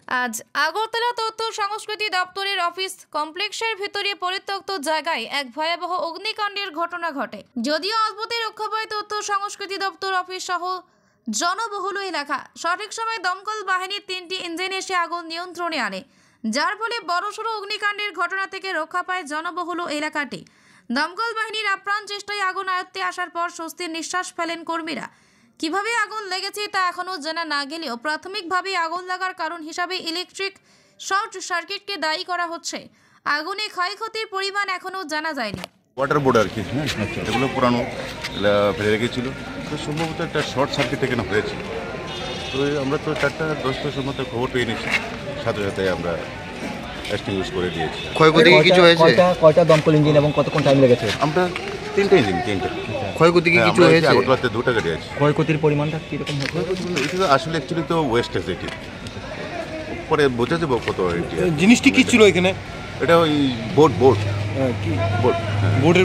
আজ আগরতলা তথ্য সংস্কৃতি দপ্তরের অফিস কমপ্লেক্সের ভিতরে পরিত্যক্ত জায়গায় এক ভয়াবহ অগ্নিকাণ্ডের ঘটনা ঘটে। যদিও অল্পতে রক্ষা পায় তথ্য সংস্কৃতি দপ্তর অফিস সহ জনবহুল এলাকা। সঠিক সময় দমকল বাহিনীর 3টি ইঞ্জিন এসে আগুন নিয়ন্ত্রণে আনে, যার ফলে বড়সড় অগ্নিকাণ্ডের ঘটনা থেকে রক্ষা পায় জনবহুল এলাকাটি। দমকল বাহিনীর আপ্রাণ চেষ্টায় আগুন আয়ত্তে আসার পর স্বস্তির নিঃশ্বাস ফেলেন কর্মীরা। কিভাবে আগুন লেগেছে তা এখনও জানা না গেলেও প্রাথমিকভাবে আগুন লাগার কারণ হিসাবে ইলেকট্রিক শর্ট সার্কিটকে দায়ী করা হচ্ছে। আগুনে ক্ষয়ক্ষতির পরিমাণ এখনও জানা যায়নি। ওয়াটার বোর্ড আর কি, হ্যাঁ, এগুলো পুরানো ফেলে রেখেছিল, তো সম্ভবত একটা শর্ট সার্কিট এখানে হয়েছে। তো আমরা তো 4:10 সময় খবর পেয়ে নিয়েছি, সাথে সাথে আমরা এক্সটিংগুইশ করে দিয়েছি। ক্ষয়ক্ষতি কিছু হয়েছে? কয়টা দমকল ইঞ্জিন এবং কতক্ষণ টাইম লেগেছে? আমরা 3টে ইঞ্জিন। ক্ষয়ক্ষতি কি কিছু হয়েছে? আগরতলাতে 2টা গাড়ি আছে। ক্ষয়ক্ষতির পরিমাণটা কীরকম হয়েছে? এটা তো আসলে অ্যাকচুয়ালি তো ওয়েস্ট আছে, এটি পরে বোঝা যাবো কত। জিনিসটি কি ছিল এখানে? এটা ওই বোর্ড কি বোর্ড বোর্ডের